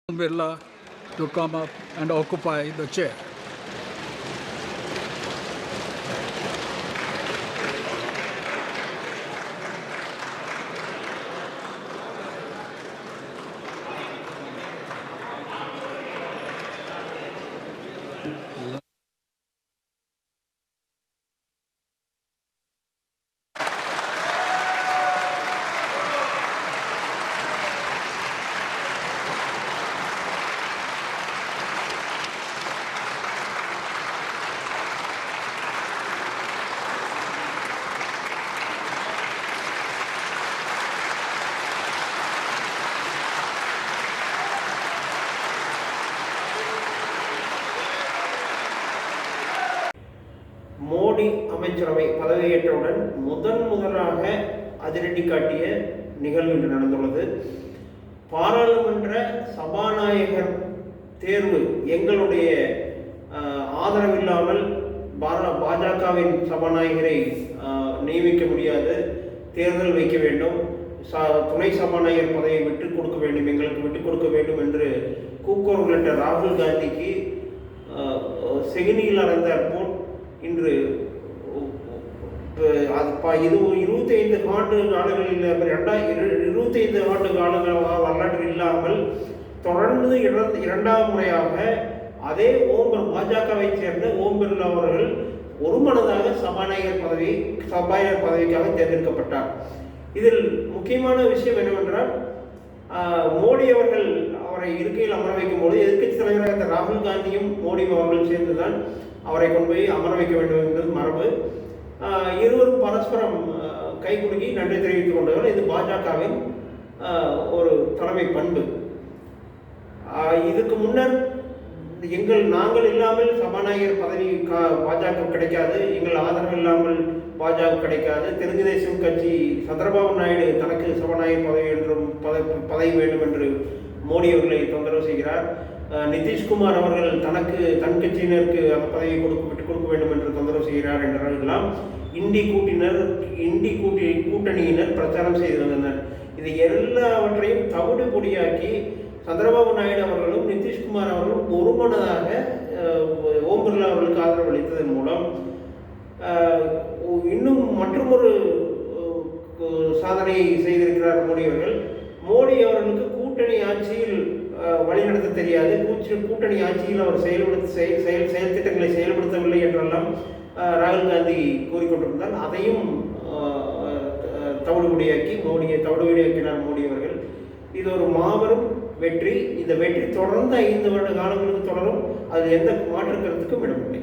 Birla to come up and occupy the chair. Modi அமைச்சரவை பதவியேற்றவுடன் முதலாக அதிரடி காட்டிய நிகழ்வு இன்று நடந்துள்ளது. பாராளுமன்ற சபாநாயகர் தேர்வு எங்களுடைய ஆதரவில்லாமல் பாஜகவின் சபாநாயகரை நியமிக்க முடியாது, தேர்தல் வைக்க வேண்டும், துணை சபாநாயகர் பதவியை விட்டுக் கொடுக்க வேண்டும், எங்களுக்கு விட்டுக் கொடுக்க வேண்டும் என்று கூக்குரலிட்ட ராகுல் காந்திக்கு செகினியில் நடந்த போல் இன்று இது 25 ஆண்டு காலங்களில் 25 ஆண்டு காலங்கள் வரலாற்றில் இல்லாமல் தொடர்ந்து இரண்டாம் முறையாக அதே பாஜகவை சேர்ந்த ஓம் பிர்லா அவர்கள் ஒருமனதாக சபாநாயகர் பதவிக்காக தேர்ந்தெடுக்கப்பட்டார். இதில் முக்கியமான விஷயம் என்னவென்றால், மோடி அவர்கள் அவரை இருக்கையில் அமர வைக்கும் போது எதிர்க்கட்சி தலைவராக ராகுல் காந்தியும் மோடி அவர்கள் சேர்ந்துதான் அவரை கொண்டு போய் அமர வைக்க வேண்டும் என்பது மரபு. இருவரும் பரஸ்பரம் கை குலுக்கி நன்றி தெரிவித்துக் கொண்டவர்கள். இது பாஜகவின் ஒரு தலைமை பண்பு. இதுக்கு முன்னர் நாங்கள் இல்லாமல் சபாநாயகர் பதவி பாஜக கிடைக்காது, எங்கள் ஆதரவு இல்லாமல் பாஜக கிடைக்காது, தெலுங்கு தேசம் கட்சி சந்திரபாபு நாயுடு தனக்கு சபாநாயகர் பதவி என்றும் பதவி வேண்டும் என்று மோடி அவர்களை தொந்தரவு செய்கிறார். நிதிஷ்குமார் அவர்கள் தன் கட்சியினருக்கு அந்த பதவியை விட்டுக் கொடுக்க வேண்டும் என்று தொந்தரவு செய்கிறார் என்றெல்லாம் இந்தி கூட்டணியினர் பிரச்சாரம் செய்து வந்தனர். இது எல்லாவற்றையும் தவிடு பொடியாக்கி சந்திரபாபு நாயுடு அவர்களும் நிதிஷ்குமார் அவர்களும் ஒருமனதாக ஓம் பிர்லா அவர்களுக்கு ஆதரவு அளித்ததன் மூலம் இன்னும் மற்றொரு சாதனையை செய்திருக்கிறார் மோடி அவர்கள். மோடி அவர்களுக்கு கூட்டணி ஆட்சியில் வழிநடத்த தெரியாது, கூட்டணி ஆட்சியில் அவர் செயல் திட்டங்களை செயல்படுத்தவில்லை என்றெல்லாம் ராகுல் காந்தி கூறிக்கொண்டிருந்தால் அதையும் தவிடுபடியாக்கினார் மோடி அவர்கள். இது ஒரு மாபெரும் வெற்றி. இந்த வெற்றி தொடர்ந்து 5 வருட காலங்களுக்கு தொடரும். அது எந்த மாற்று கருத்துக்கும் இடமில்லை.